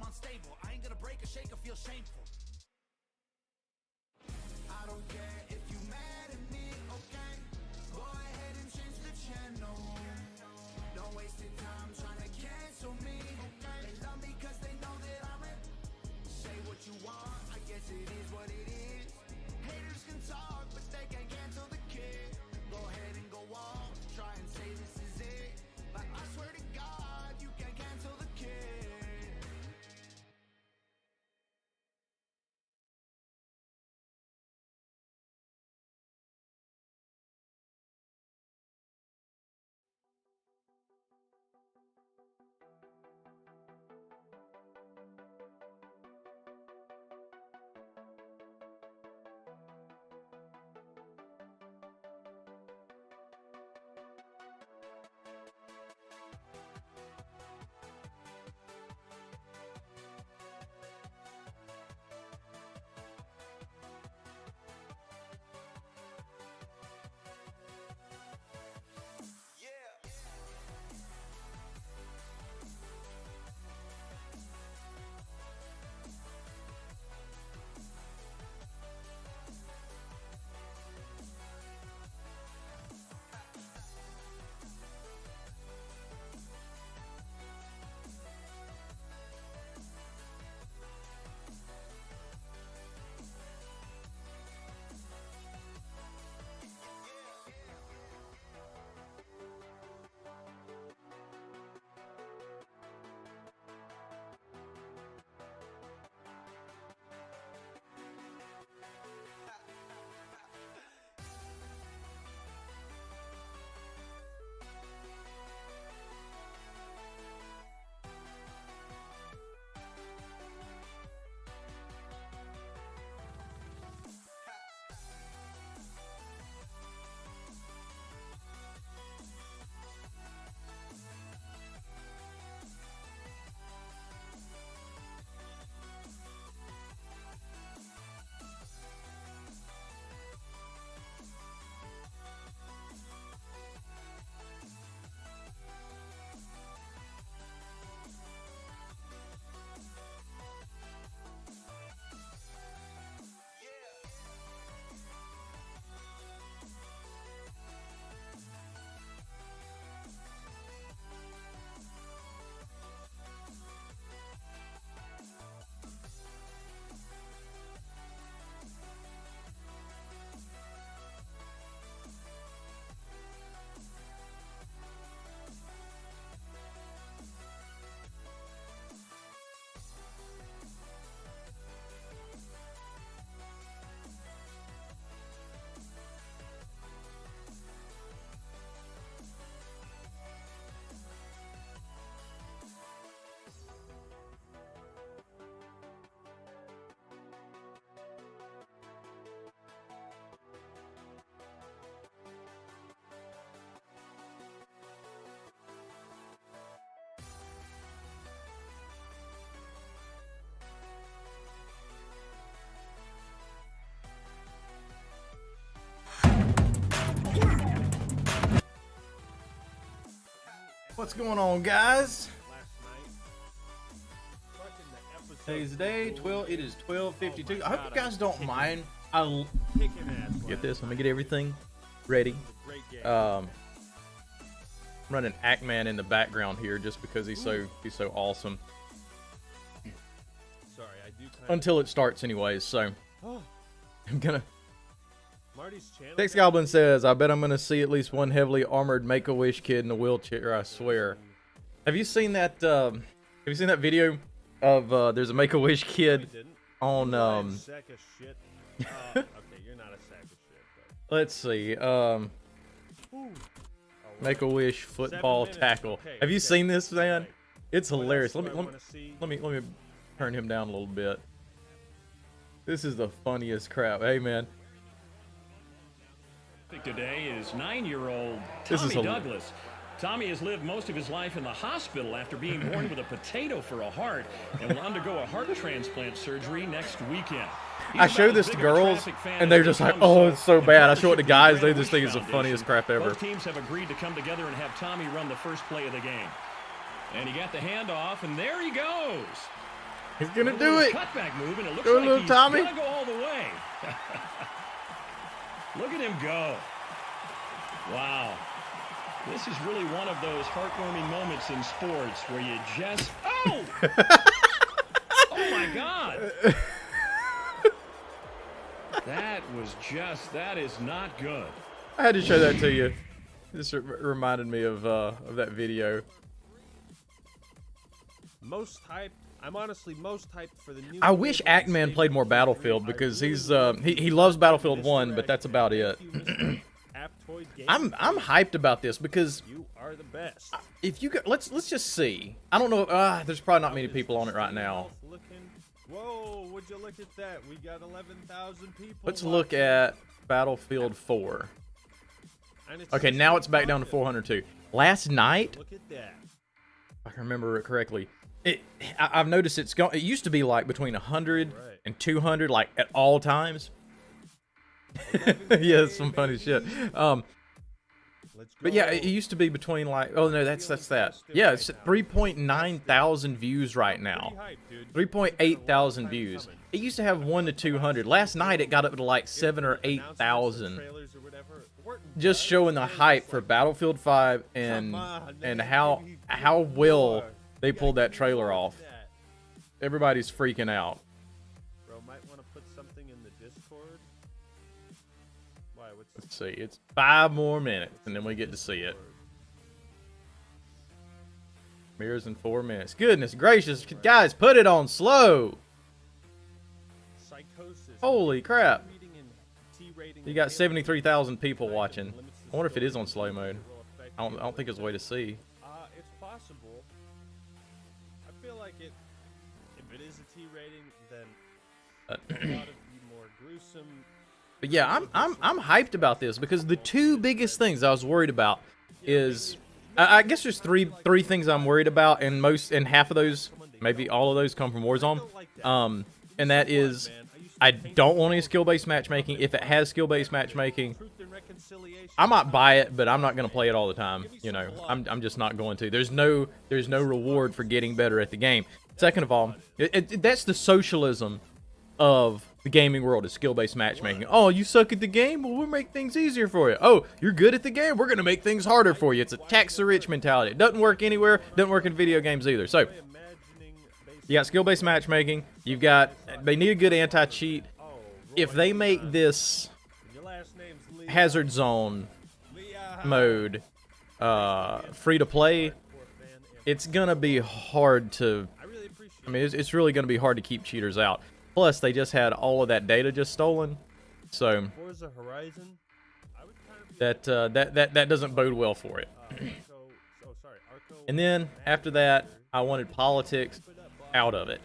unstable. I ain't gonna break a shake or feel shameful. I don't care if you mad at me, okay? Go ahead and change the channel. Don't waste your time trying to cancel me, okay? They love me cause they know that I'm it. Say what you want, I guess it is what it is. Haters can talk, but they can't cancel the kid. Go ahead and go on, try and say this is it. But I swear to God, you can't cancel the kid. What's going on, guys? Today's day 12. It is 12:52. I hope you guys don't mind. I'll get this. Let me get everything ready. Running Ackman in the background here just because he's so awesome. Sorry, I do Until it starts, anyways. So I'm gonna. Marty's channel. Tex Goblin says, "I bet I'm gonna see at least one heavily armored Make-A-Wish kid in a wheelchair. I swear." Have you seen that? Have you seen that video of there's a Make-A-Wish kid on Sack of shit. Okay, you're not a sack of shit. But... Let's see. Make-A-Wish football tackle. Okay, Have you okay. seen this, man? Right. It's What hilarious. else Let do I me wanna see? let me turn him down a little bit. This is the funniest crap. Hey, man. Today is 9-year-old This is Tommy a- Douglas. Tommy has lived most of his life in the hospital after being born with a potato for a heart and will undergo a heart transplant surgery next weekend. He's I about show as this to big a girls, traffic fan and they're as just he like, comes, "Oh, it's so in bad." I show it to partnership with guys, the they just think it's the Wish funniest Foundation, crap ever. Both teams have agreed to come together and have Tommy run the first play of the game. And he got the handoff, and there he goes. He's gonna do it. Cutback move, and it looks Go, like little he's Tommy. gonna go all the way. Look at him go. Wow. This is really one of those heartwarming moments in sports where you just... Oh! Oh, my God. That is not good. I had to show that to you. This reminded me of that video. Most hyped. I'm honestly most hyped for the new. I wish Ackman played more Battlefield because he's he loves Battlefield 1, but that's about it. I'm hyped about this because You are the best. if you go, let's just see. I don't know. There's probably not many people on it right now. Whoa! Would you look at that? We got 11,000 people. Let's look at Battlefield 4. And it's Okay, just now it's back down to London. 402. Last night, Look at that. if I can remember it correctly, I've noticed it's gone. It used to be like between 100 and 200, like at all times. Yeah, it's some funny shit. Let's go. But yeah, it used to be between like, oh no, that's that. Yeah, it's at 3.9 thousand views right now. 3.8 thousand views. It used to have 1 to 200. Last night it got up to like 7 or 8,000. Just showing the hype for Battlefield 5 and how well they pulled that trailer off. Everybody's freaking out. Bro, might want to put something in the Discord. Why? What's Let's see, it's 5 more minutes and then we get to see it. Mirrors in 4 minutes. Goodness gracious, guys, put it on slow. Psychosis? Holy crap. Reading in T rating You got 73,000 people watching. I wonder if it is on slow mode. I don't think there's a way to see. It's possible. I feel like it. If it is a T rating, then a lot of the more gruesome. But yeah, I'm hyped about this because the two biggest things I was worried about is I guess there's three things I'm worried about, and half of those, maybe all of those, come from Warzone. And that is I don't want any skill-based matchmaking. If it has skill-based matchmaking, I might buy it, but I'm not going to play it all the time. You know, I'm just not going to. There's no reward for getting better at the game. Second of all, that's the socialism of the gaming world, is skill-based matchmaking. Oh, you suck at the game? Well, we'll make things easier for you. Oh, you're good at the game? We're going to make things harder for you. It's a tax the rich mentality. It doesn't work anywhere. Doesn't work in video games either. So, you got skill-based matchmaking. You've got, they need a good anti-cheat. If they make this Hazard Zone mode free-to-play, it's gonna be hard to, I mean, it's really gonna be hard to keep cheaters out. Plus, they just had all of that data just stolen, so that doesn't bode well for it. And then after that, I wanted politics out of it,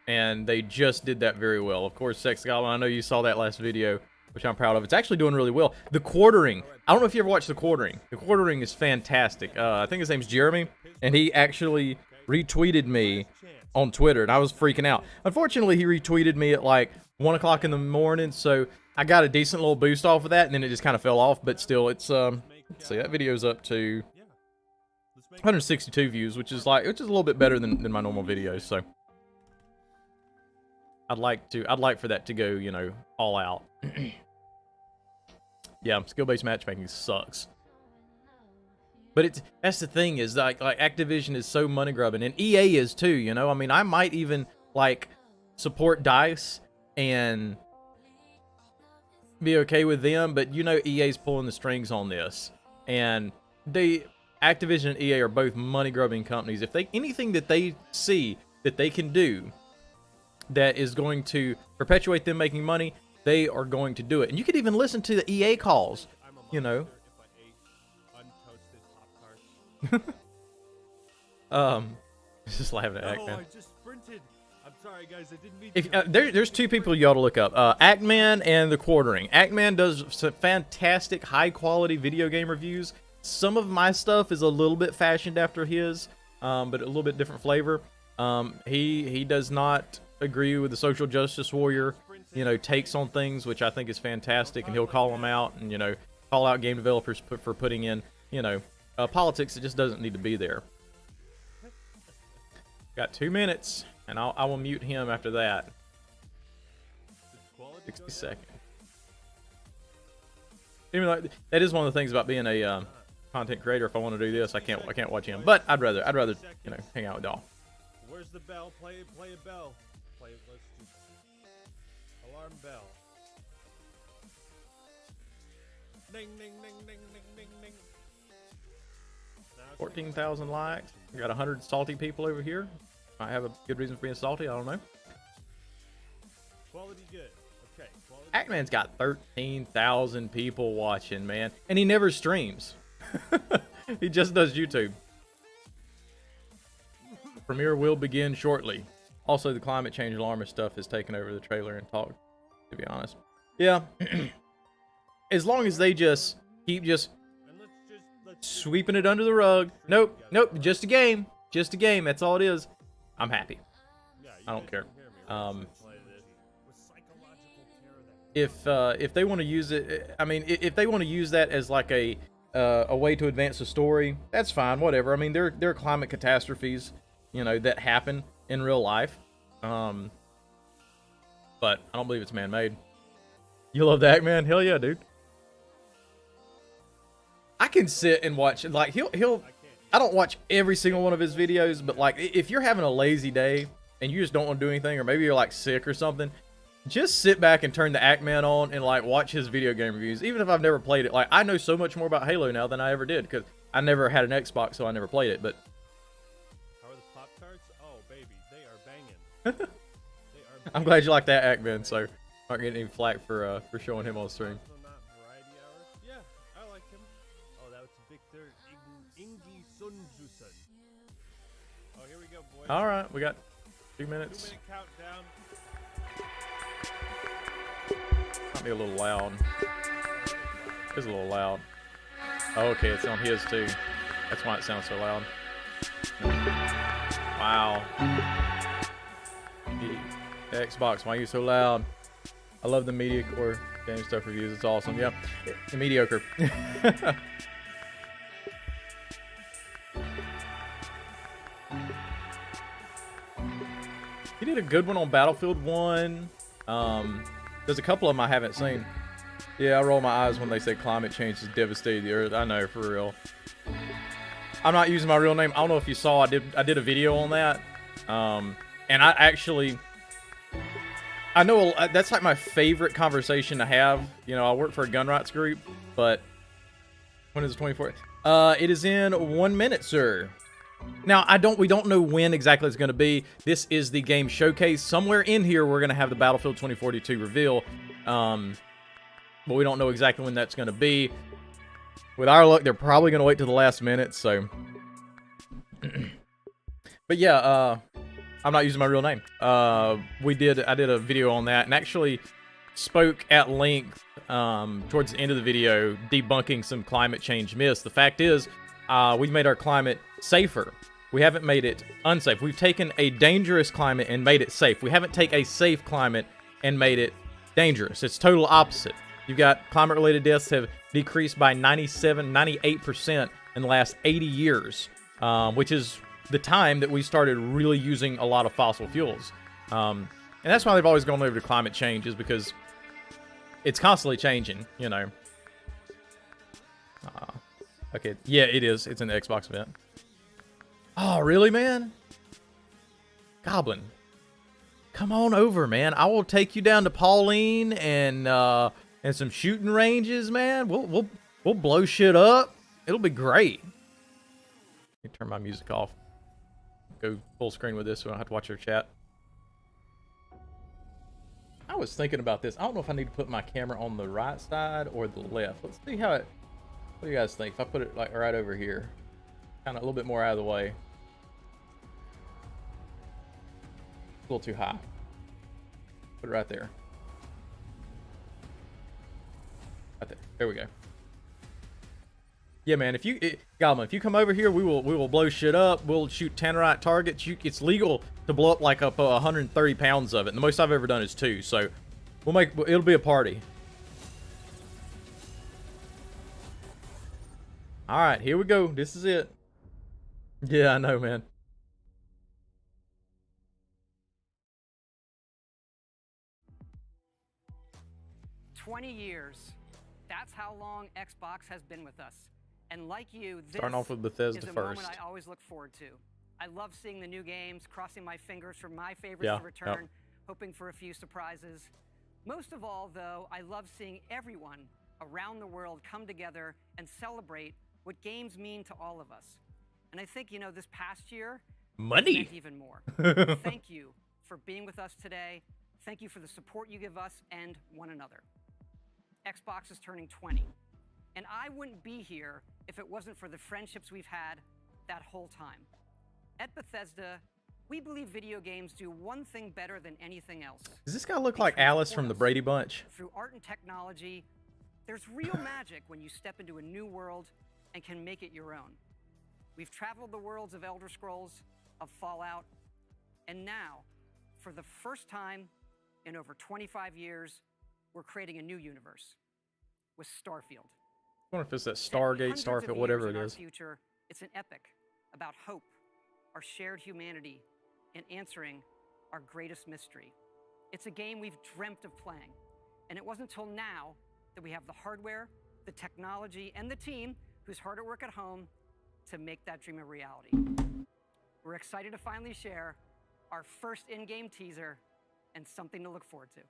and they just did that very well. Of course, Sex Goblin, I know you saw that last video, which I'm proud of. It's actually doing really well. The quartering, I don't know if you ever watched the quartering. The quartering is fantastic. I think his name's Jeremy, and he actually retweeted me on Twitter, and I was freaking out. Unfortunately, he retweeted me at like 1 o'clock in the morning, so I got a decent little boost off of that, and then it just kind of fell off. But still, it's let's see, that video's up to 162 views, which is a little bit better than my normal videos. So I'd like for that to go, you know, all out. Yeah, skill-based matchmaking sucks. But that's the thing, is like Activision is so money grubbing, and EA is too, you know. I mean, I might even like support DICE and be okay with them, but you know EA's pulling the strings on this. And Activision and EA are both money grubbing companies. If anything that they see that they can do that is going to perpetuate them making money, they are going to do it. And you could even listen to the EA calls, you know. Just laughing at Ackman. I just sprinted. I'm sorry, guys. I didn't mean to. There's two people you ought to look up. Ackman and The Quartering. Ackman does some fantastic, high-quality video game reviews. Some of my stuff is a little bit fashioned after his, but a little bit different flavor. He does not agree with the social justice warrior, you know, takes on things, which I think is fantastic, and he'll call them out and, you know, call out game developers for putting in, you know, politics that just doesn't need to be there. Got 2 minutes. and I will mute him after that. Did quality 60 go down? seconds. Even though that is one of the things about being a content creator. If I want to do this, I can't watch him. But I'd rather you know, hang out with y'all. Where's the bell? Play a bell. Let's do alarm bell. Ding ding ding ding ding ding ding. Now it's 14,000 likes. We got 100 salty people over here. Might have a good reason for being salty. I don't know. quality good. Okay, quality. Ackman's got 13,000 people watching, man, and he never streams. He just does YouTube. Premiere will begin shortly. Also, the climate change alarmist stuff has taken over the trailer and talk, to be honest. Yeah. As long as they just keep And let's sweeping it under the rug. Nope, just a game. Just a game, that's all it is. I'm happy. Yeah, I don't care. Play this with psychological terror that If they want to use it, I mean, if they want to use that as like a way to advance the story, that's fine, whatever. I mean, there are climate catastrophes, you know, that happen in real life. But I don't believe it's man-made. You love that, man? Hell yeah, dude. I can sit and watch, like, I don't watch every single one of his videos, but like, if you're having a lazy day and you just don't want to do anything, or maybe you're like sick or something, just sit back and turn the Ackman on and like watch his video game reviews. Even if I've never played it, like, I know so much more about Halo now than I ever did, because I never had an Xbox, so I never played it. But How are the Pop-Tarts? Oh, baby, they are banging. They are I'm glad you like that Ackman, so I'm not getting any flack for showing him on stream. Also not variety hour. Yeah, I like him. Oh, that was Victor Ingi Sunjusen. Oh, here we go, boys. All right, we got 2 minutes. 2-minute countdown. Might be a little loud. It's a little loud. Oh, okay, it's on his too. That's why it sounds so loud. Wow. The Xbox, why are you so loud? I love the Media Core game stuff reviews. It's awesome. Yeah, mediocre. He did a good one on Battlefield 1. There's a couple of them I haven't seen. Yeah, I roll my eyes when they say climate change has devastated the earth. I know, for real. I'm not using my real name. I don't know if you saw, I did a video on that. And I actually, I know that's like my favorite conversation to have. You know, I work for a gun rights group, but when is the 24th? It is in 1 minute, sir. Now, we don't know when exactly it's going to be. This is the game showcase. Somewhere in here, we're going to have the Battlefield 2042 reveal. But we don't know exactly when that's going to be. With our luck, they're probably going to wait to the last minute, so. But yeah, I'm not using my real name. I did a video on that, and actually spoke at length towards the end of the video, debunking some climate change myths. The fact is, we've made our climate safer. We haven't made it unsafe. We've taken a dangerous climate and made it safe. We haven't taken a safe climate and made it dangerous. It's total opposite. You've got climate-related deaths have decreased by 98% in the last 80 years, which is the time that we started really using a lot of fossil fuels. And that's why they've always gone over to climate change, is because it's constantly changing, you know. Okay, yeah, it is. It's an Xbox event. Oh, really, man? Goblin, come on over, man. I will take you down to Pauline and some shooting ranges, man. We'll blow shit up. It'll be great. Let me turn my music off. Go full screen with this so I don't have to watch your chat. I was thinking about this. I don't know if I need to put my camera on the right side or the left. Let's see how it. What do you guys think? If I put it like right over here, kind of a little bit more out of the way. A little too high. Put it right there. Right there. There we go. Yeah, man. Goblin, if you come over here, we will blow shit up. We'll shoot Tannerite targets. It's legal to blow up like 130 pounds of it. And the most I've ever done is 2. So it'll be a party. All right, here we go. This is it. Yeah, I know, man. 20 years. That's how long Xbox has been with us. And like you, this Starting off with Bethesda is a first. moment I always look forward to. I love seeing the new games, crossing my fingers for my favorites to return, hoping for a few surprises. Most of all, though, I love seeing everyone around the world come together and celebrate what games mean to all of us. And I think, you know, this past year, Money. meant even more. Thank you for being with us today. Thank you for the support you give us and one another. Xbox is turning 20, and I wouldn't be here if it wasn't for the friendships we've had that whole time. At Bethesda, we believe video games do one thing better than anything else. Does this guy look like Alice from the Brady Bunch? Through art and technology, there's real magic when you step into a new world and can make it your own. We've traveled the worlds of Elder Scrolls, of Fallout, and now, for the first time in over 25 years, we're creating a new universe with Starfield. I wonder if it's that Stargate, Starfield, whatever it is. Future, it's an epic about hope, our shared humanity, and answering our greatest mystery. It's a game we've dreamt of playing, and it wasn't until now that we have the hardware, the technology, and the team who's hard at work at home to make that dream a reality. We're excited to finally share our first in-game teaser and something to look forward to.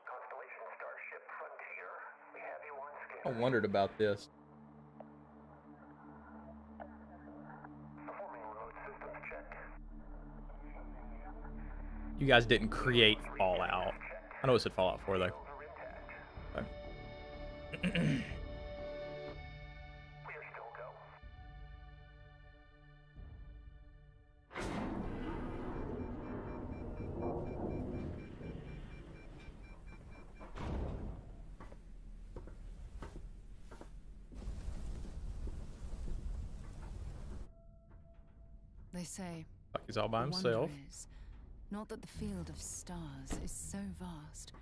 Constellation Starship Frontier, we have you on I schedule. wondered about this. Performing remote systems check. You guys didn't create Fallout. I know it said Fallout 4 though. Shields are intact. We are still go. They say Like he's all by the himself. wonder is not that the field of stars is so vast,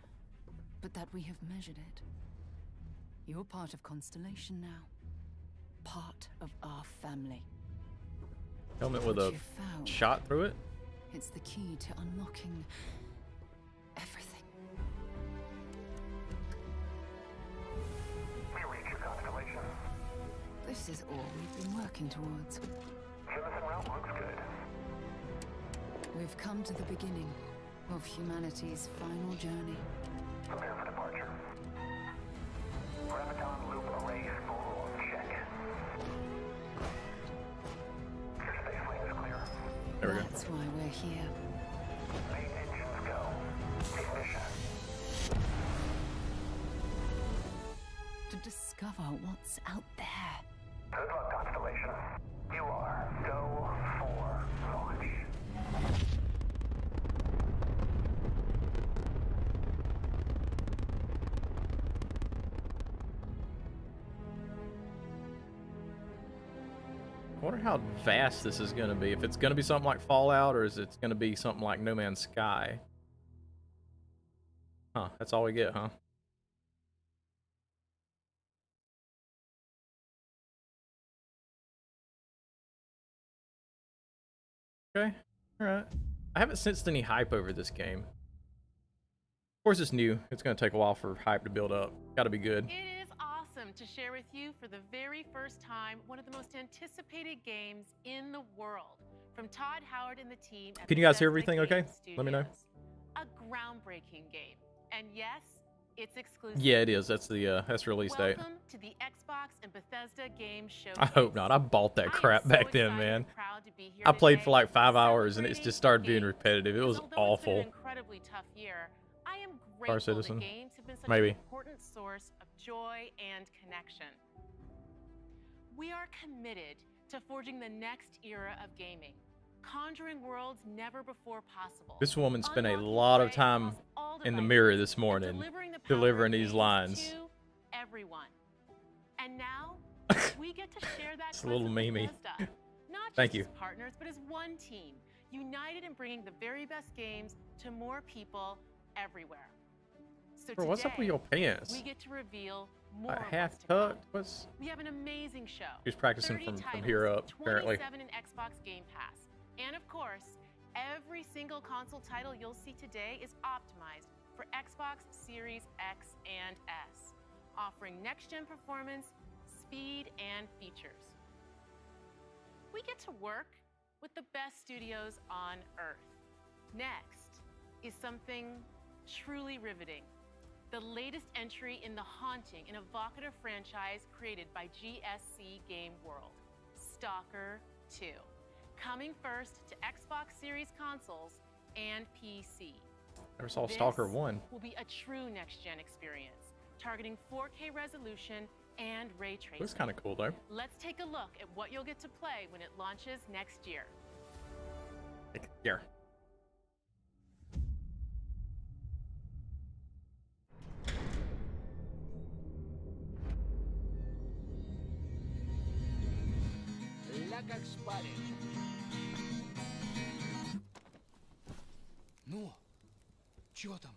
but that we have measured it. You're part of Constellation now. Part of our family. Helmet with What a you found, shot through it. it's the key to unlocking everything. We reach your constellation. This is all we've been working towards. Jemison route looks good. We've come to the beginning of humanity's final journey. Prepare for departure. Graviton loop array spool check. Your space lane is clear. There we go. That's why we're here. Main engines go. Ignition. To discover what's out there. Good luck, Constellation. You are go for launch. I wonder how vast this is going to be. If it's going to be something like Fallout, or is it going to be something like No Man's Sky? Huh, that's all we get, huh? Okay, alright. I haven't sensed any hype over this game. Of course it's new. It's going to take a while for hype to build up. Gotta be good. It is awesome to share with you for the very first time one of the most anticipated games in the world from Todd Howard and the team at Can you guys hear Bethesda everything okay? Game Let me know. Studios. A groundbreaking game. And yes, it's exclusive. Yeah, it is. That's the that's release date. Welcome to the Xbox and Bethesda Game Showcase. I hope not. I bought that crap back then, man. I played for like 5 hours and it just started being repetitive. It was awful. An incredibly tough year. I am Star grateful Citizen. that games have been such Maybe. an important source of joy and connection. We are committed to forging the next era of gaming, conjuring worlds never before possible. This woman spent a unlocking lot of joy time across all in the devices, mirror this and morning delivering the power delivering of these games lines. to everyone. And now we get to share that It's a little quest with memey. Bethesda. Not Thank just you. as partners, but as one team, united in bringing the very best games to more people everywhere. So Bro, what's up with today, your pants? we get to reveal more of Half what's to come. tucked? What's... We have an amazing show. He was practicing 30 from titles, here up, apparently. 27 in Xbox Game Pass. And of course, Every single console title you'll see today is optimized for Xbox Series X and S, offering next-gen performance, speed, and features. We get to work with the best studios on Earth. Next is something truly riveting. The latest entry in the haunting and evocative franchise created by GSC Game World, Stalker 2. Coming first to Xbox Series consoles and PC. Never saw Stalker 1. Will be a true next-gen experience, targeting 4K resolution and ray tracing. Looks kind of cool though. Let's take a look at what you'll get to play when it launches next year. Here. Ля как спарит. Ну, чё там?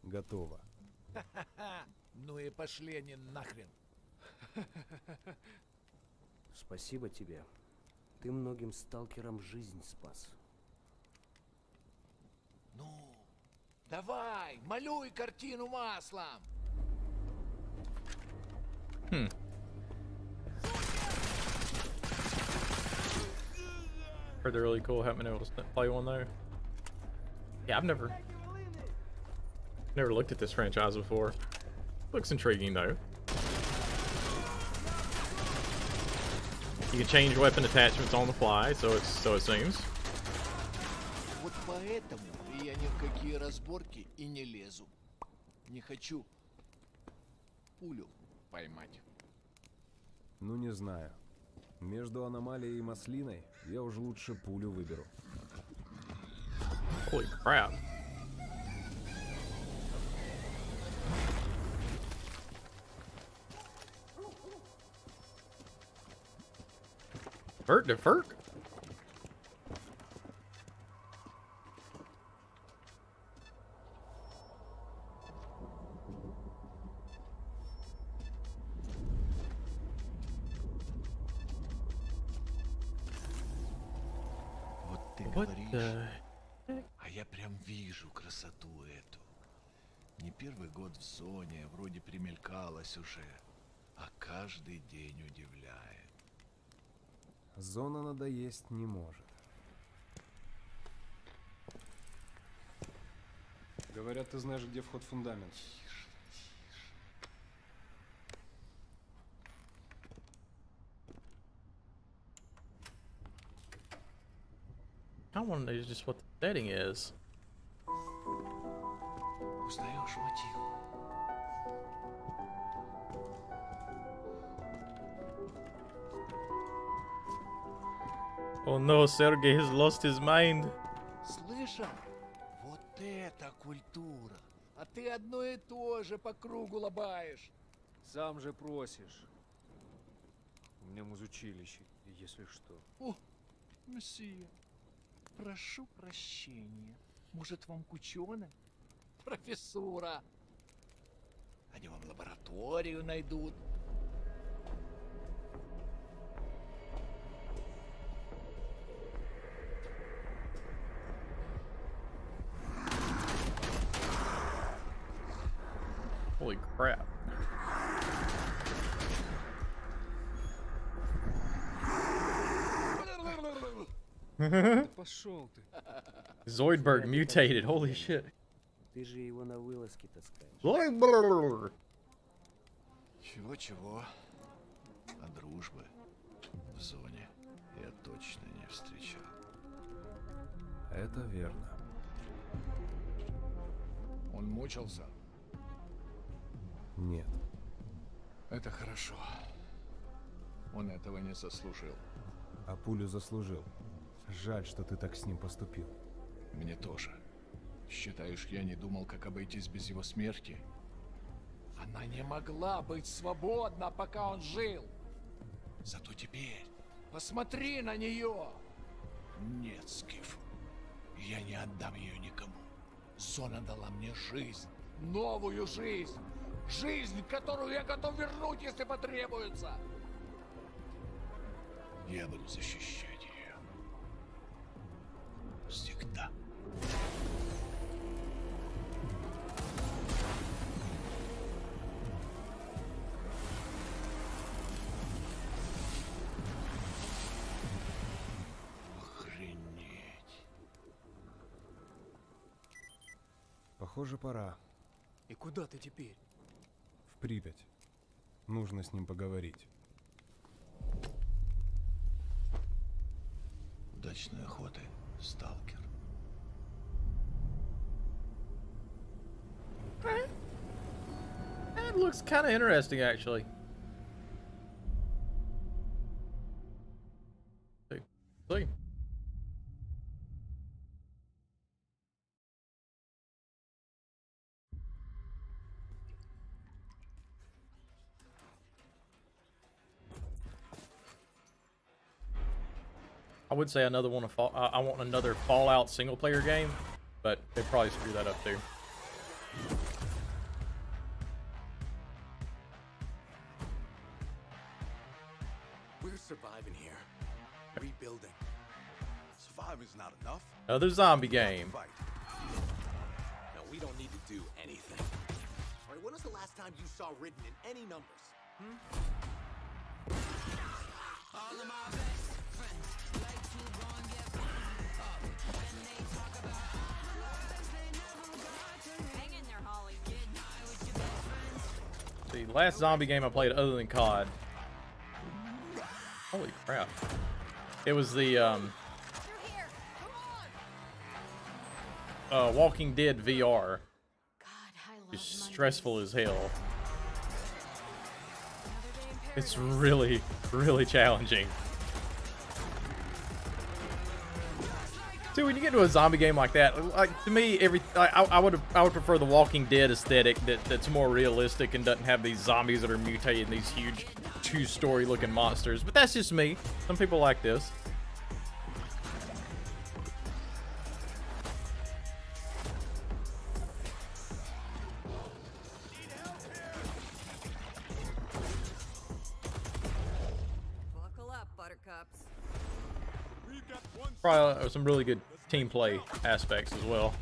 Готово. Ну и пошли они нахрен. Спасибо тебе. Ты многим сталкерам жизнь спас. Ну, давай, малюй картину маслом. Heard they're really cool. Haven't been able to play one though. Yeah, I've never looked at this franchise before. Looks intriguing though. You can change weapon attachments on the fly, so it seems. Вот поэтому я ни в какие разборки и не лезу. Не хочу пулю поймать. Ну не знаю. Между аномалией и маслиной я уже лучше пулю выберу. Holy crap. Vert to Ferk? Вот ты What говоришь, the... а я прям вижу красоту эту. Не первый год в зоне, вроде примелькалась уже, а каждый день удивляет. Зона надоесть не может. Говорят, ты знаешь, где вход в фундамент. I want to know just what the setting is. Узнаешь мотив? Oh no, Sergey has lost his mind. Слышал? Вот это культура! А ты одно и то же по кругу лобаешь. Сам же просишь. У меня музучилище, если что. О, месье, прошу прощения. Может, вам кучёна? Профессура. Они вам лабораторию найдут. Holy crap. Да пошел ты. Zoidberg mutated, holy shit. Ты же его на вылазки таскаешь. Zoidberg! Чего-чего, а дружбы в зоне я точно не встречал. Это верно. Он мучился? Нет. Это хорошо. Он этого не заслужил. А пулю заслужил. Жаль, что ты так с ним поступил. Мне тоже. Считаешь, я не думал, как обойтись без его смерти? Она не могла быть свободна, пока он жил. Зато теперь посмотри на нее. Нет, Скиф, я не отдам ее никому. Зона дала мне жизнь, новую жизнь. Жизнь, которую я готов вернуть, если потребуется. Я буду защищать ее. всегда. Охренеть. Похоже, пора. И куда ты теперь? В Припять. Нужно с ним поговорить. Удачной охоты, сталкер. That looks kind of interesting, actually. See. I would say another one of I want another Fallout single player game, but they probably screw that up too. We're surviving here. Rebuilding. Surviving's not enough. Another zombie game. Fight. No, we don't need to do anything. All right, when was the last time you saw written in any numbers? All of my best friends like to go and get burned up. And they talk about the lives they never got to live. Hang in there, Holly. Get high with your best friends. The last zombie game I played other than COD. Holy crap. It was the Walking Dead VR. Just stressful as hell. It's really, really challenging. See, when you get into a zombie game like that, like to me, I would prefer the Walking Dead aesthetic that's more realistic and doesn't have these zombies that are mutated, these huge two-story looking monsters. But that's just me. Some people like this. Buckle up, buttercups. Probably some really good team play aspects as well.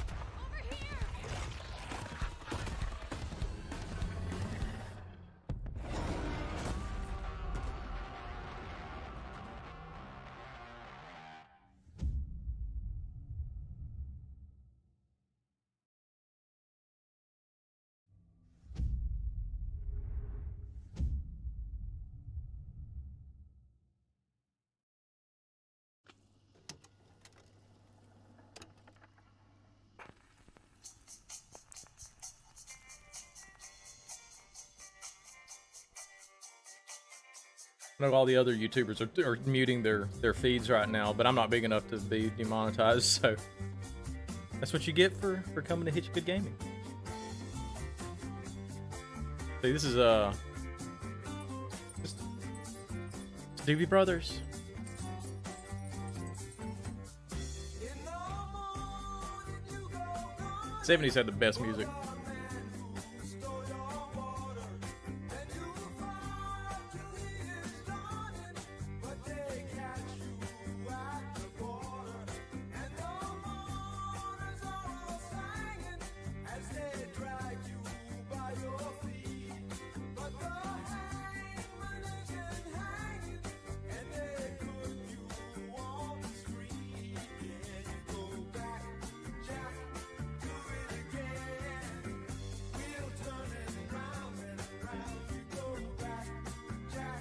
I know all the other YouTubers are muting their feeds right now, but I'm not big enough to be demonetized, so that's what you get for coming to Hitch Good Gaming. See, this is Doobie Brothers. '70s had the best music.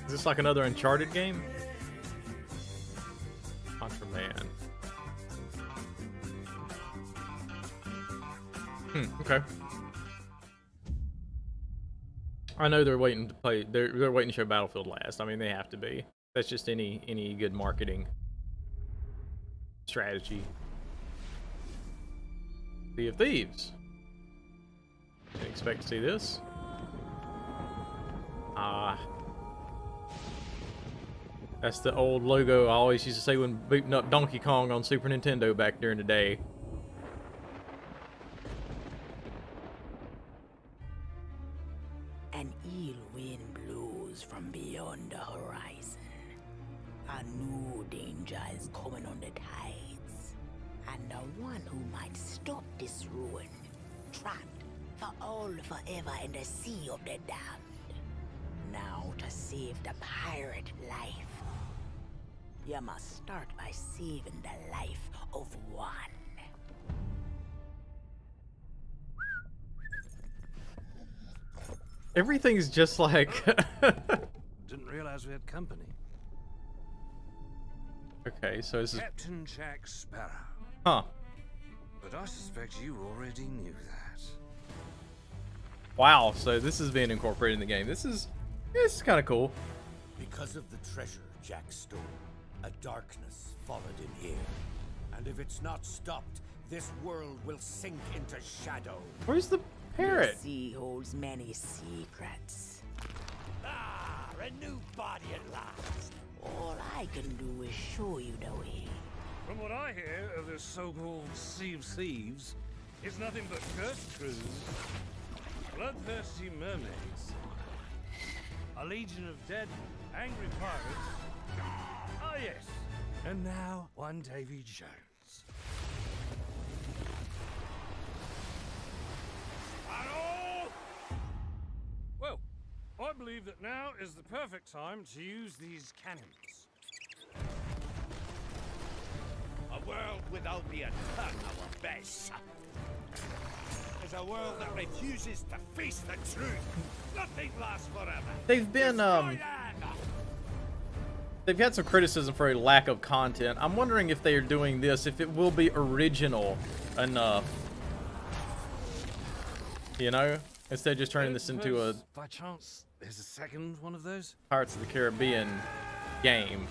Is this like another Uncharted game? Contraband. Okay. I know they're waiting to play. They're waiting to show Battlefield last. I mean, they have to be. That's just any good marketing strategy. Sea of Thieves. Didn't expect to see this. That's the old logo I always used to say when booting up Donkey Kong on Super Nintendo back during the day. An ill wind blows from beyond the horizon. A new danger is coming on the tides. and the one who might stop this ruin. Trapped for all forever in the sea of the damned. Now to save the pirate life, you must start by saving the life of one. Everything's just like. Didn't realize we had company. Okay, so this is. Captain Jack Sparrow. Huh. But I suspect you already knew that. Wow, so this is being incorporated in the game. This is kind of cool. Because of the treasure Jack stole, a darkness followed him here. And if it's not stopped, this world will sink into shadow. Where's the parrot? The sea holds many secrets. Ah, a new body at last. All I can do is show you the way. From what I hear of this so-called Sea of Thieves, it's nothing but cursed crews, bloodthirsty mermaids, a legion of dead, angry pirates. Ah, yes. And now, one Davy Jones. Hello! Well, I believe that now is the perfect time to use these cannons. A world without the attack our base. Is a world that refuses to face the truth. Nothing lasts forever. They've been they've had some criticism for a lack of content. I'm wondering if they are doing this, if it will be original enough. You know, instead of just turning this into a By chance, there's a second one of those? Pirates of the Caribbean game.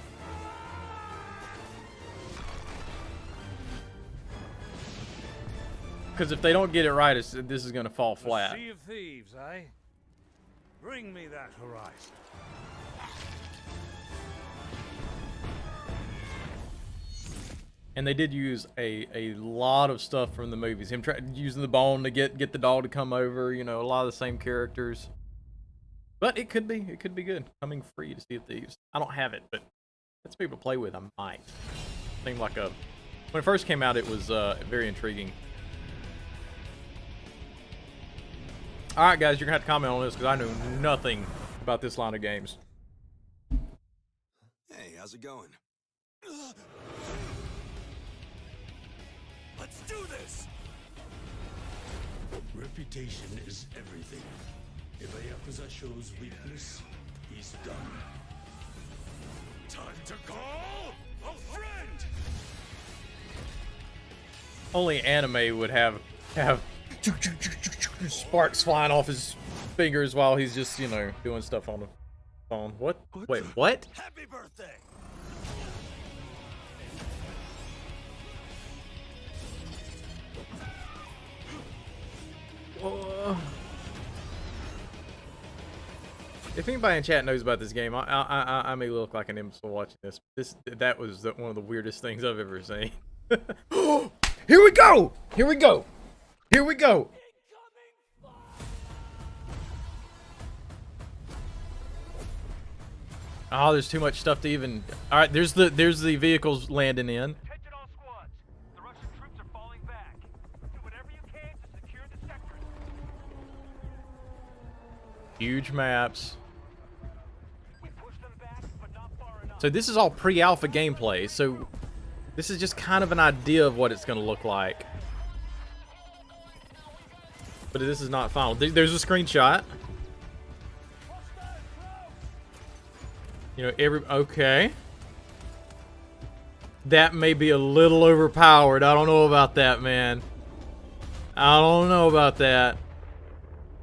Because if they don't get it right, this is going to fall flat. Sea of Thieves, eh? Bring me that horizon. And they did use a lot of stuff from the movies. Him using the bone to get the dog to come over. You know, a lot of the same characters. But it could be good. Coming free to Sea of Thieves. I don't have it, but let's people to play with. I might. Seemed like when it first came out, it was very intriguing. All right, guys, you're gonna have to comment on this because I know nothing about this line of games. Hey, how's it going? Let's do this! Reputation is everything. If a Yakuza shows weakness, he's done. Time to call a friend! Only anime would have sparks flying off his fingers while he's just, you know, doing stuff on the phone. What? Wait, what? Happy birthday! If anybody in chat knows about this game, I may look like an imbecile watching this. That was one of the weirdest things I've ever seen. Here we go! Here we go! Here we go! Oh, there's too much stuff to even. All right, there's the vehicles landing in. Attention all squads. The Russian troops are falling back. Do whatever you can to secure the sector. Huge maps. So this is all pre-alpha gameplay. So this is just kind of an idea of what it's going to look like. But this is not final. There's a screenshot. You know, okay. That may be a little overpowered. I don't know about that, man. I don't know about that.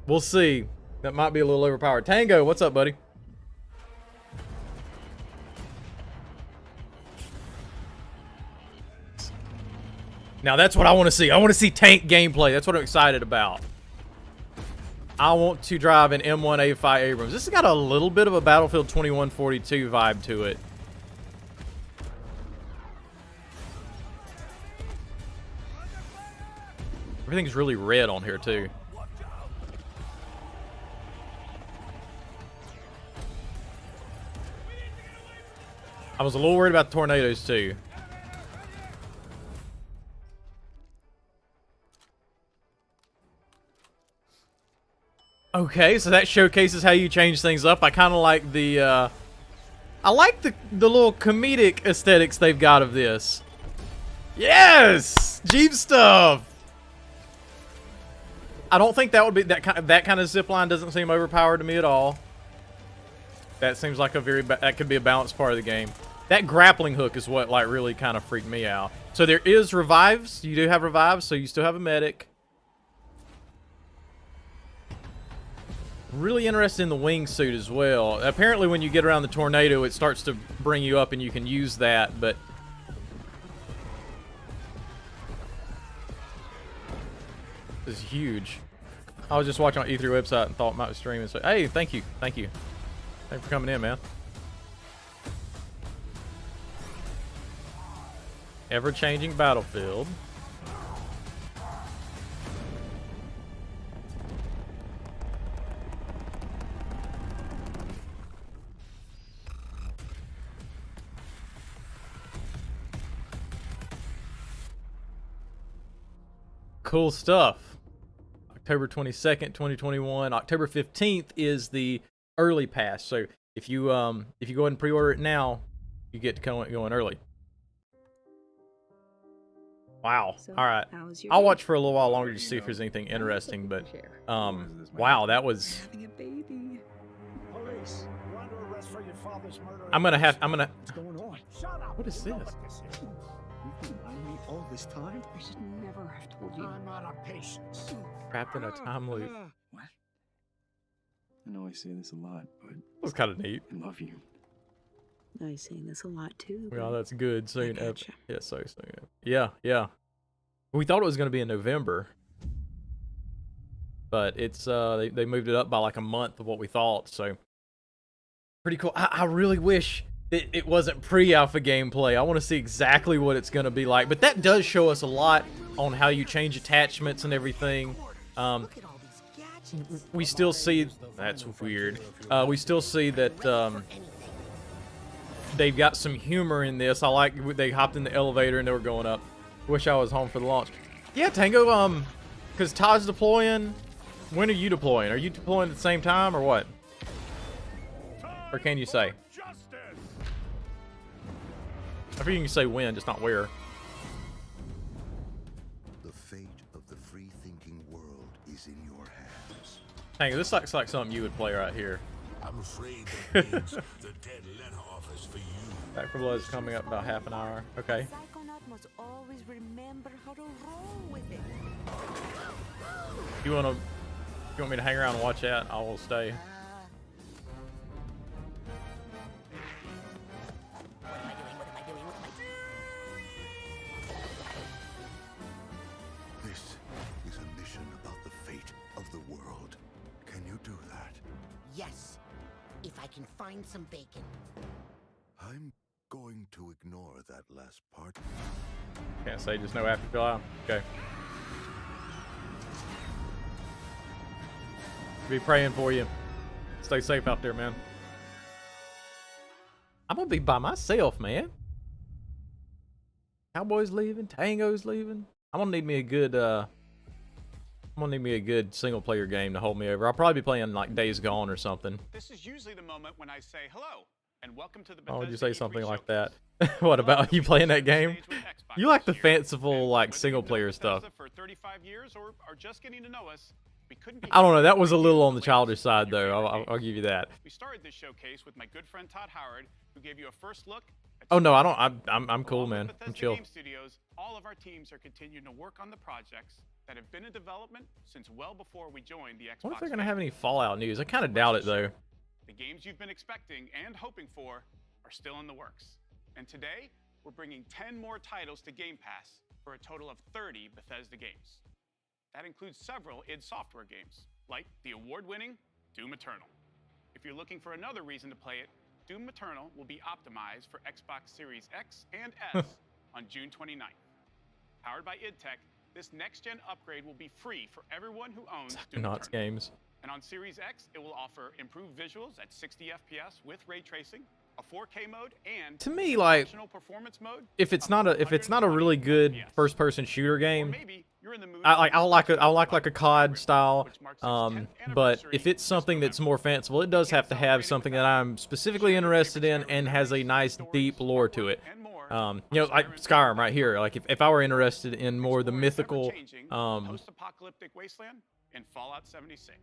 We'll see. That might be a little overpowered. Tango, what's up, buddy? Now that's what I want to see. I want to see tank gameplay. That's what I'm excited about. I want to drive an M1A5 Abrams. This has got a little bit of a Battlefield 2142 vibe to it. Everything's really red on here too. I was a little worried about the tornadoes too. Okay, so that showcases how you change things up. I kind of like the, I like the little comedic aesthetics they've got of this. Yes! Jeep stuff! I don't think that would be, that kind of zip line doesn't seem overpowered to me at all. That seems like a that could be a balanced part of the game. That grappling hook is what like really kind of freaked me out. So there is revives. You do have revives, so you still have a medic. Really interested in the wingsuit as well. Apparently when you get around the tornado, it starts to bring you up and you can use that, but... This is huge. I was just watching on E3 website and thought it might be streaming. So, hey, thank you. Thank you. Thanks for coming in, man. Ever-changing battlefield. Cool stuff. October 22nd, 2021. October 15th is the early pass. So if you go ahead and pre-order it now, you get to go in early. Wow. So, all right. I'll watch for a little while longer to see if there's anything interesting, but wow, that was Police, you're under arrest for your father's murder. I'm gonna What's going on? Shut up. What is You know this? You've been lying to me all this time. I should never have told you. I'm out of patience. Trapped in a time loop. What? I know I say this a lot, but That was kind of neat. I love you. I say this a lot too. Well, that's good. Soon. gotcha. Yeah, so soon. Yeah, yeah. We thought it was going to be in November, but it's they moved it up by like a month of what we thought. So pretty cool. I really wish it wasn't pre-alpha gameplay. I want to see exactly what it's going to be like. But that does show us a lot on how you change attachments and everything. We still see that's weird. We still see that. They've got some humor in this. I like they hopped in the elevator and they were going up. Wish I was home for the launch. Yeah, Tango, because Todd's deploying. When are you deploying? Are you deploying at the same time or what? Or can you say? I think you can say when, just not where. The fate of the free-thinking world is in your hands. Tango, this looks like something you would play right here. I'm afraid that means the dead letter offers for you. Back 4 Blood is coming up about half an hour. Okay. Psychonaut must always remember how to roll with it. You want me to hang around and watch that? I will stay. This is a mission about the fate of the world. Can you do that? Yes, if I can find some bacon. I'm going to ignore that last part. Can't say, just know after July. Okay. Be praying for you. Stay safe out there, man. I'm gonna be by myself, man. Cowboys leaving, Tango's leaving. I'm gonna need me a good single player game to hold me over. I'll probably be playing like Days Gone or something. This is usually the moment when I say hello and welcome to the Why would you Bethesda say something E3 like that? What about you playing that game? You like the fanciful, like single player stuff. For 35 years or are just getting to know us, we couldn't be I don't know. That was a little on the childish side, though. I'll give you that. We started this showcase with my good friend Todd Howard, who gave you a first look at Oh no, I don't. I'm cool, man. I'm Bethesda chill. Game Studios. All of our teams are continuing to work on the projects that have been in development since well before we joined the Xbox. I wonder if they're gonna have any Fallout news. I kind of doubt it, though. The games you've been expecting and hoping for are still in the works. And today, we're bringing 10 more titles to Game Pass for a total of 30 Bethesda games. That includes several id Software games, like the award-winning Doom Eternal. If you're looking for another reason to play it, Doom Eternal will be optimized for Xbox Series X and S on June 29th. Powered by id Tech, this next-gen upgrade will be free for everyone who owns Doom Knots Eternal. games. And on Series X, it will offer improved visuals at 60 FPS with ray tracing, a 4K mode, and To me, like, optional performance mode. if it's not a really good first-person shooter game, I like a COD style. But if it's something that's more fanciful, it does have to have something that I'm specifically interested in and has a nice deep lore to it. You know, like Skyrim right here. Like if I were interested in more the mythical, post-apocalyptic wasteland in Fallout 76.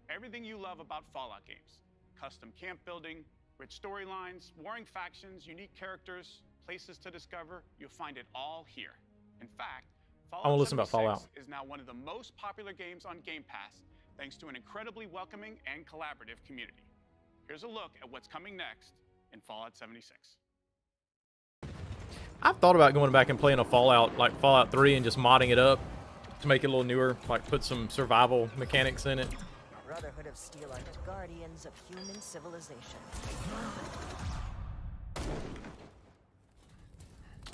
Everything you love about Fallout games: custom camp building, rich storylines, warring factions, unique characters, places to discover. You'll find it all here. In fact, I want to listen about Fallout. is now one of the most popular games on Game Pass, thanks to an incredibly welcoming and collaborative community. Here's a look at what's coming next in Fallout 76. I've thought about going back and playing a Fallout, like Fallout 3, and just modding it up to make it a little newer, like put some survival mechanics in it. Brotherhood of Steel are the guardians of human civilization.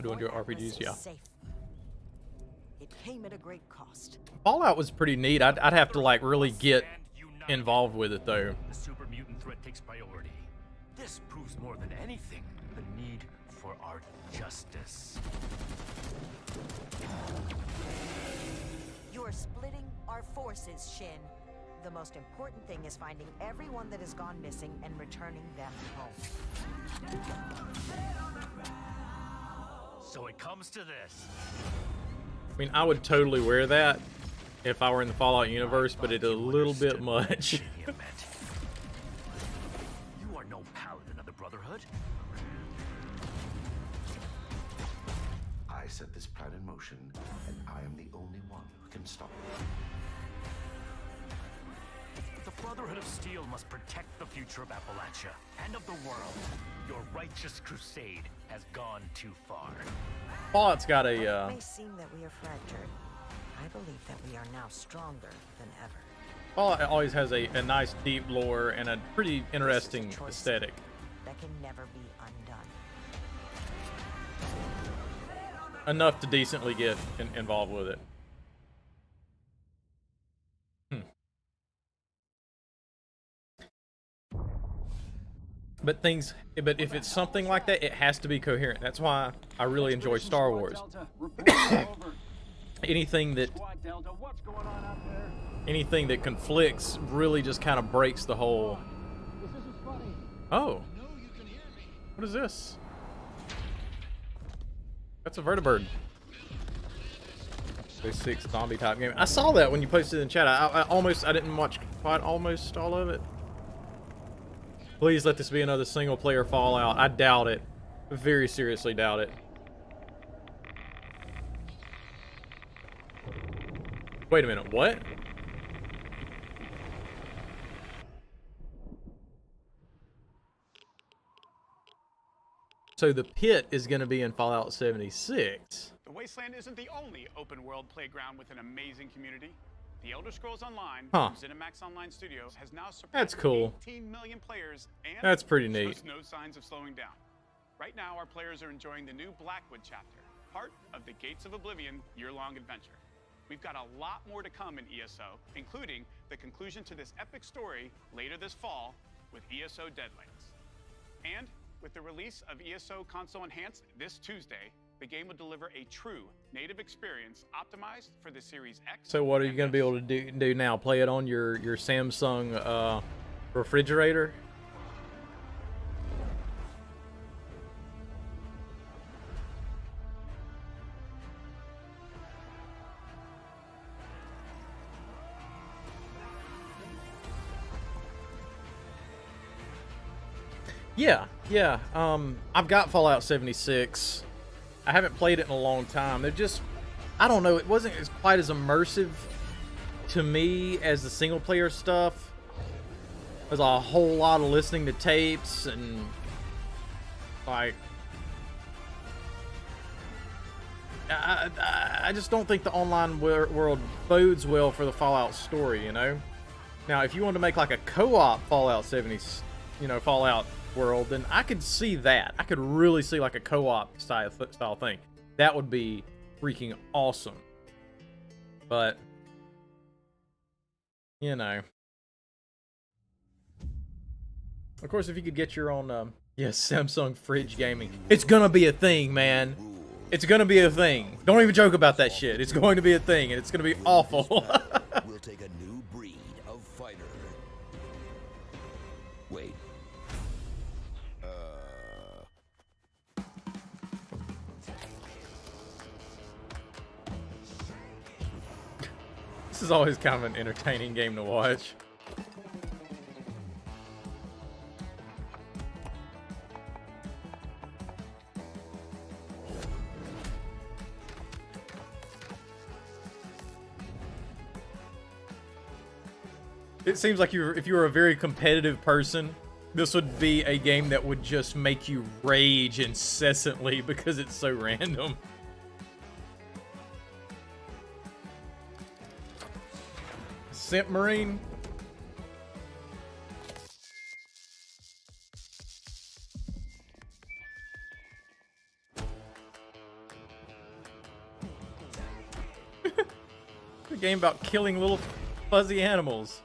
Doing your RPGs, yeah. Safe. It came at a great cost. Fallout was pretty neat. I'd have to like really get involved with it though. The super mutant threat takes priority. This proves more than anything the need for our justice. You're splitting our forces, Shin. The most important thing is finding everyone that has gone missing and returning them home. So it comes to this. I mean, I would totally wear that if I were in the Fallout universe, but it's a little bit much. You are no paladin of the Brotherhood. I set this plan in motion, and I am the only one who can stop it. The Brotherhood of Steel must protect the future of Appalachia and of the world. Your righteous crusade has gone too far. Fallout's got a It may seem that we are fractured. I believe that we are now stronger than ever. Fallout always has a nice deep lore and a pretty interesting aesthetic. That can never be undone. Enough to decently get involved with it. But if it's something like that, it has to be coherent. That's why I really enjoy Star Wars. anything that conflicts really just kind of breaks the whole. Oh, what is this? That's a vertibird. Space 6 zombie type game. I saw that when you posted it in chat. I didn't watch quite almost all of it. Please let this be another single player Fallout. I doubt it. Very seriously doubt it. Wait a minute, what? So the pit is going to be in Fallout 76. The Wasteland isn't the only open world playground with an amazing community. The Elder Scrolls Online from ZeniMax Online Studios has now surpassed 18 million players, and that's pretty neat. Shows no signs of slowing down. Right now, our players are enjoying the new Blackwood chapter, part of the Gates of Oblivion year-long adventure. We've got a lot more to come in ESO, including the conclusion to this epic story later this fall with ESO Deadlands. And with the release of ESO Console Enhanced this Tuesday, the game will deliver a true native experience optimized for the Series X. So what are you going to be able to do now? Play it on your Samsung refrigerator? Yeah. I've got Fallout 76. I haven't played it in a long time. They're just, I don't know, it wasn't quite as immersive to me as the single player stuff. There's a whole lot of listening to tapes and like, I just don't think the online world bodes well for the Fallout story, you know? Now, if you want to make like a co-op Fallout 70, Fallout world, then I could see that. I could really see like a co-op style thing. That would be freaking awesome. But, Of course, if you could get your own, Samsung fridge gaming, it's gonna be a thing, man. It's gonna be a thing. Don't even joke about that shit. It's going to be a thing, and it's gonna be awful. We'll take a new breed of fighter. Wait. This is always kind of an entertaining game to watch. It seems like if you were a very competitive person, this would be a game that would just make you rage incessantly because it's so random. Simp Marine. A game about killing little fuzzy animals.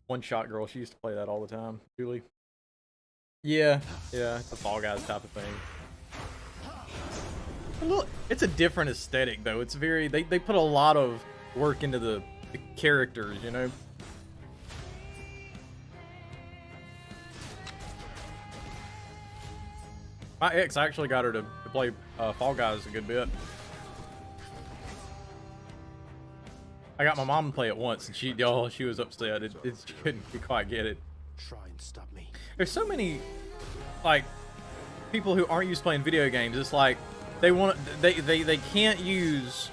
One Shot Girl, she used to play that all the time. Julie. Yeah, it's a Fall Guys type of thing. Look, it's a different aesthetic though. It's very they put a lot of work into the characters, you know. My ex actually got her to play Fall Guys a good bit. I got my mom to play it once, and she was upset. She couldn't quite get it. Try and stop me. There's so many, like, people who aren't used to playing video games. It's like they can't use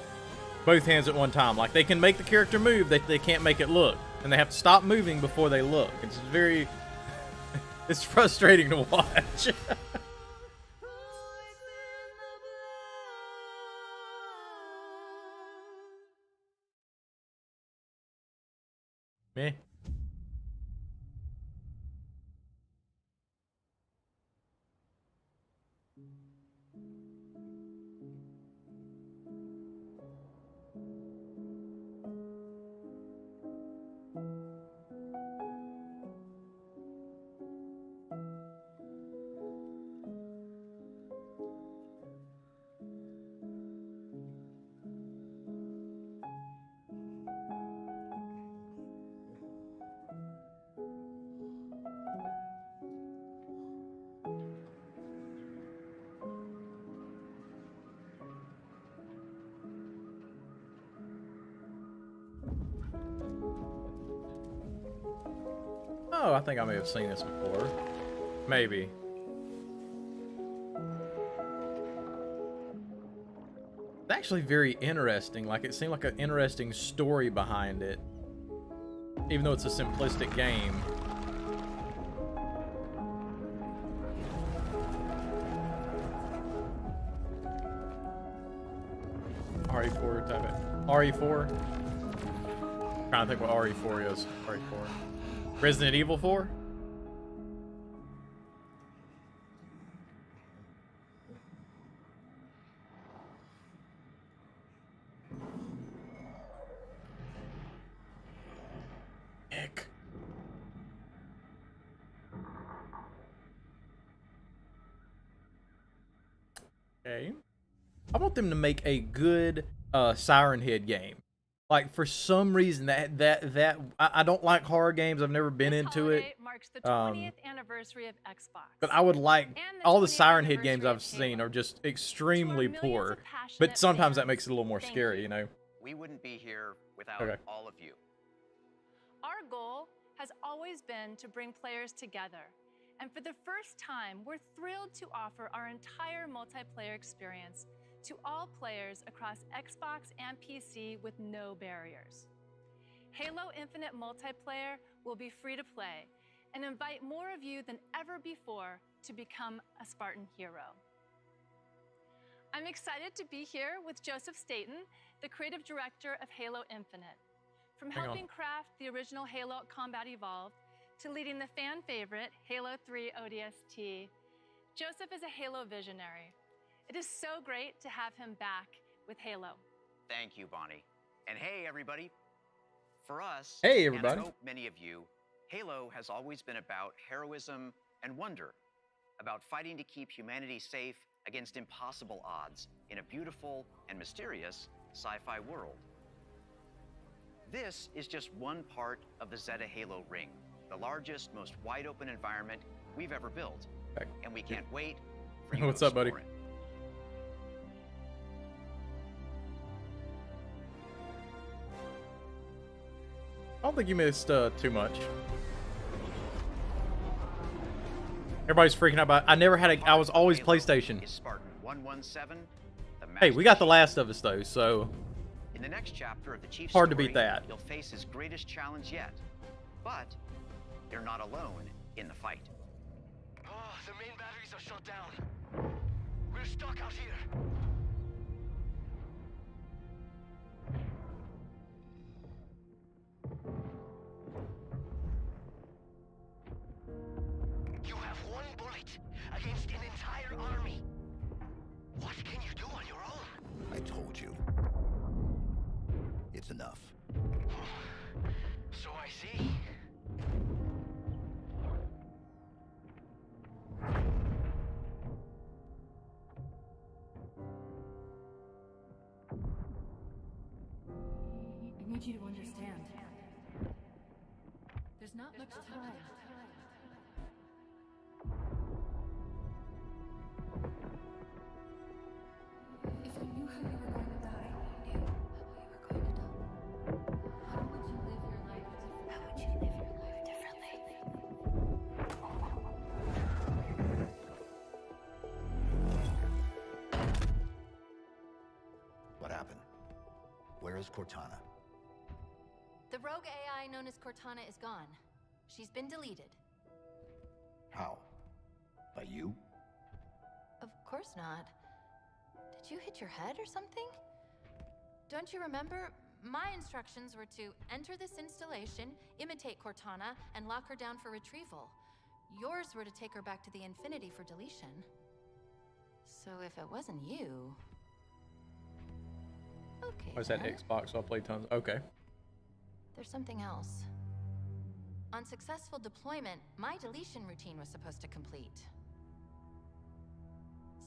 both hands at one time. Like, they can make the character move, they can't make it look, and they have to stop moving before they look. It's very, it's frustrating to watch. Meh. Oh, I think I may have seen this before. Maybe. It's actually very interesting. Like, it seemed like an interesting story behind it. Even though it's a simplistic game. RE4 type it. RE4? I'm trying to think what RE4 is. RE4. Resident Evil 4? Heck. Okay. I want them to make a good Siren Head game. Like, for some reason, I don't like horror games. I've never been into it. Marks the 20th anniversary of Xbox. But I would like all the Siren Head games I've seen are just extremely poor. But sometimes that makes it a little more scary, you know. We wouldn't be here without all of you. Our goal has always been to bring players together. And for the first time, we're thrilled to offer our entire multiplayer experience to all players across Xbox and PC with no barriers. Halo Infinite Multiplayer will be free to play and invite more of you than ever before to become a Spartan hero. I'm excited to be here with Joseph Staten, the creative director of Halo Infinite. From Hang on. helping craft the original Halo Combat Evolved to leading the fan favorite Halo 3 ODST, Joseph is a Halo visionary. It is so great to have him back with Halo. Thank you, Bonnie. And hey, everybody. For us, Hey, everybody. and I hope many of you, Halo has always been about heroism and wonder, about fighting to keep humanity safe against impossible odds in a beautiful and mysterious sci-fi world. This is just one part of the Zeta Halo ring, the largest, most wide-open environment we've ever built. Okay. And we can't wait for you What's to up, buddy? explore it. I don't think you missed too much. Everybody's freaking out about. I never had a. I was always PlayStation. Is Spartan 117, the Hey, we Master got The Chief. Last of Us though, so In the next chapter of the Chief's Hard to story, beat that. You'll face his greatest challenge yet. But you're not alone in the fight. Oh, the main batteries are shut down. We're stuck out here. You have one bullet against an entire army. What can you do on your own? I told you. It's enough. So I see. I need you to understand. There's not much time. If you knew how you were going to die, you knew how you were going to die. How would you live your life differently? How would you live your life differently? What happened? Where is Cortana? The rogue AI known as Cortana is gone. She's been deleted. How? By you? Of course not. Did you hit your head or something? Don't you remember? My instructions were to enter this installation, imitate Cortana, and lock her down for retrieval. Yours were to take her back to the Infinity for deletion. So if it wasn't you... Okay, what's that then. Xbox? I'll play tons. Okay. There's something else. On successful deployment, my deletion routine was supposed to complete.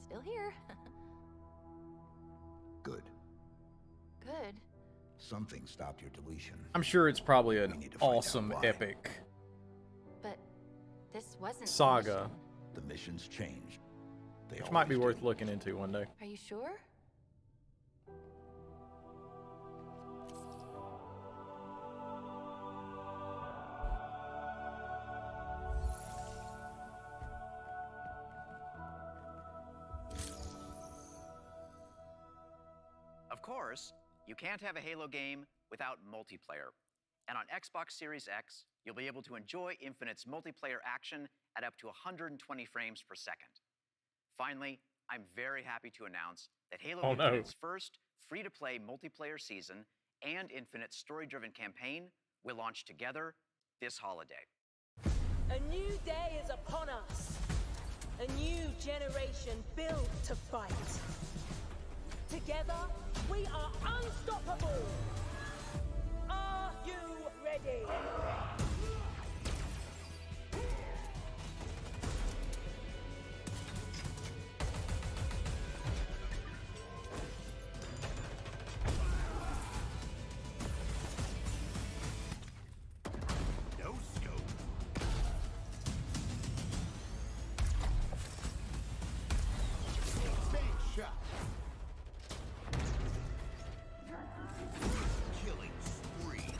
Still here. Good. Good. Something stopped your deletion. I'm sure it's probably an need to find out awesome why. epic But this wasn't the saga, mission. The mission's changed. They which might be always worth looking into one day. Are you sure? Of course, you can't have a Halo game without multiplayer. And on Xbox Series X, you'll be able to enjoy Infinite's multiplayer action at up to 120 frames per second. Finally, I'm very happy to announce that Halo Oh, no. Infinite's first free-to-play multiplayer season and Infinite's story-driven campaign will launch together this holiday. A new day is upon us. A new generation built to fight. Together, we are unstoppable. Are you ready? No scope. Big shot. Killing spree.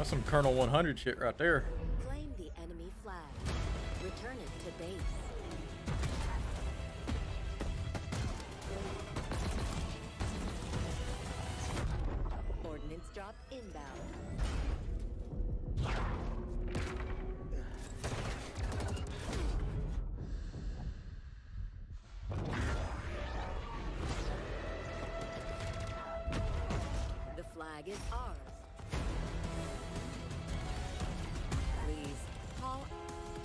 That's some Colonel 100 shit right there. Claim the enemy flag. Return it to base. Ordnance drop inbound. The flag is ours. Please call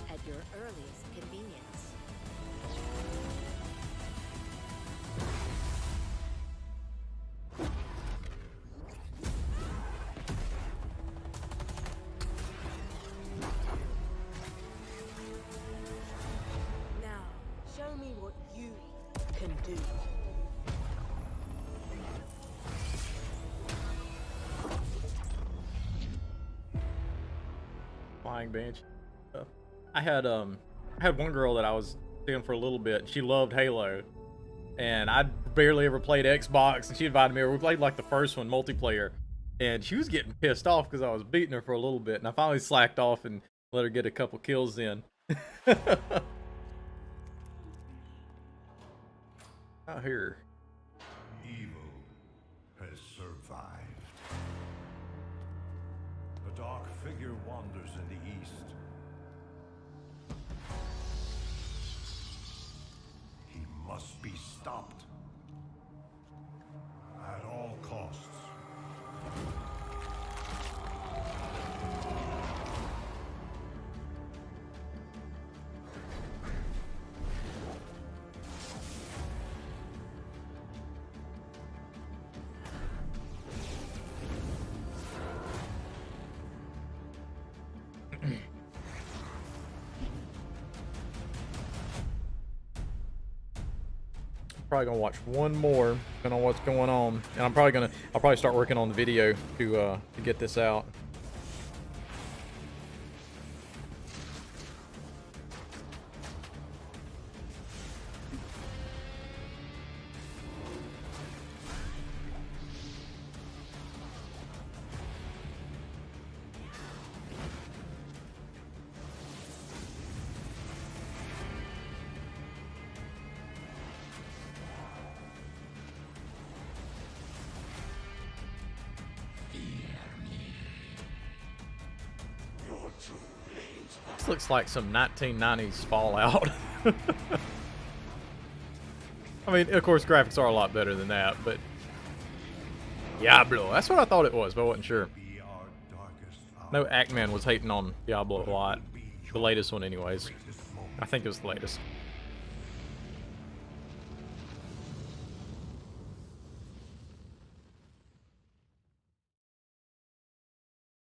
at your earliest convenience. Now, show me what you can do. Flying bench. I had one girl that I was seeing for a little bit. She loved Halo, and I barely ever played Xbox, and she invited me over. We played like the first one, multiplayer, and she was getting pissed off because I was beating her for a little bit, and I finally slacked off and let her get a couple kills in. Out here. Evil has survived. A dark figure wanders in the east. He must be stopped at all costs. Probably gonna watch one more, depending on what's going on, and I'll probably start working on the video to get this out. This looks like some 1990s Fallout. I mean, of course, graphics are a lot better than that, but Diablo, that's what I thought it was, but I wasn't sure. No, Ackman was hating on Diablo a lot. The latest one anyways. I think it was the latest.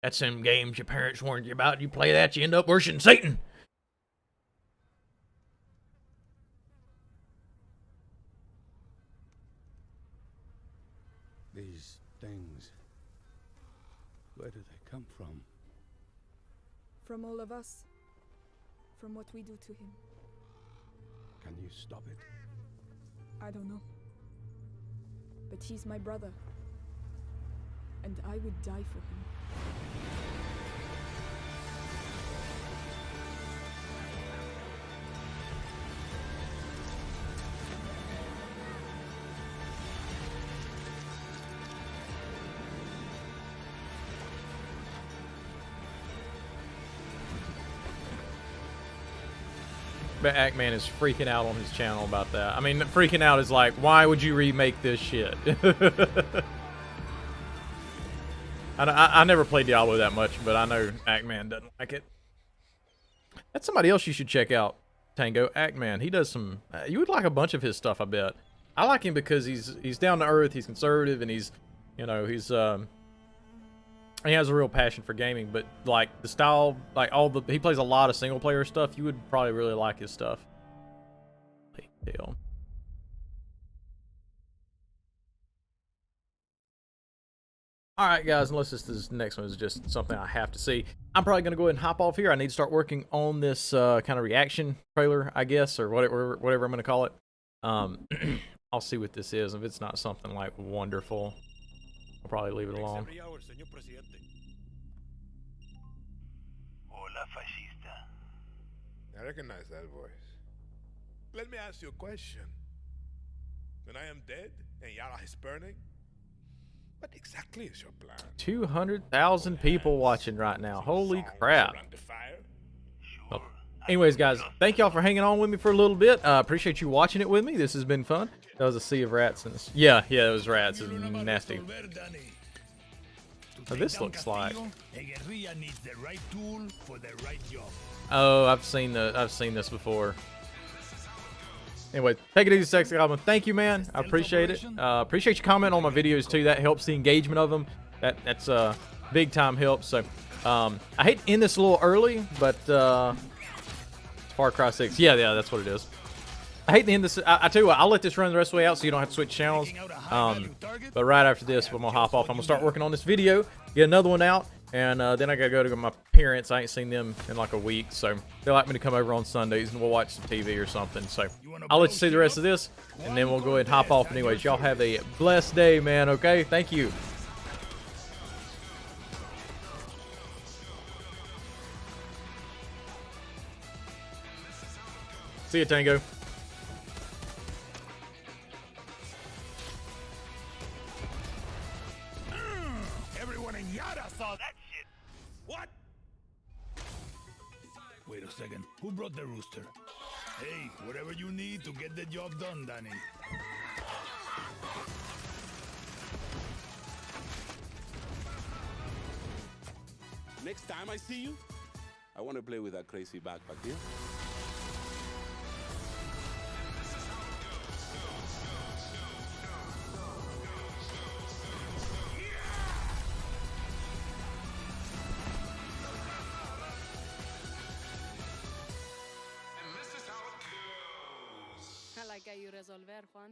That's them games your parents warned you about. You play that, you end up worshiping Satan. These things, where do they come from? From all of us. From what we do to him. Can you stop it? I don't know. But he's my brother. And I would die for him. But Ackman is freaking out on his channel about that. I mean, freaking out is like, why would you remake this shit? I never played Diablo that much, but I know Ackman doesn't like it. That's somebody else you should check out, Tango. Ackman, he does some... you would like a bunch of his stuff, I bet. I like him because he's down to earth, he's conservative, and he's, you know, he's... he has a real passion for gaming, but like the style, like he plays a lot of single player stuff. You would probably really like his stuff. Deal. All right, guys. Unless this next one is just something I have to see, I'm probably gonna go ahead and hop off here. I need to start working on this kind of reaction trailer, I guess, or whatever I'm gonna call it. I'll see what this is. If it's not something like wonderful, I'll probably leave it alone. I recognize that voice. Let me ask you a question. When I am dead and Yara is burning, what exactly is your plan? 200,000 people watching right now. Holy crap. Well, anyways, guys, thank y'all for hanging on with me for a little bit. Appreciate you watching it with me. This has been fun. That was a sea of rats. Yeah, it was rats. It was nasty. Oh, this looks like. Oh, I've seen this before. Anyway, take it easy, Sexy Goblin. Thank you, man. I appreciate it. Appreciate you commenting on my videos too. That helps the engagement of them. That's big time help. So I hate to end this a little early, but Far Cry 6. Yeah, that's what it is. I hate to end this. I tell you what, I'll let this run the rest of the way out so you don't have to switch channels. But right after this, I'm gonna hop off. I'm gonna start working on this video, get another one out, and then I gotta go to my parents. I ain't seen them in like a week, so they like me to come over on Sundays and we'll watch some TV or something. So I'll let you see the rest of this, and then we'll go ahead and hop off. Anyways, y'all have a blessed day, man. Okay, thank you. See you, Tango. Everyone in Yara saw that shit. What? Wait a second. Who brought the rooster? Hey, whatever you need to get the job done, Danny. Next time I see you, I want to play with that crazy backpack here. I like how you resolver, Juan.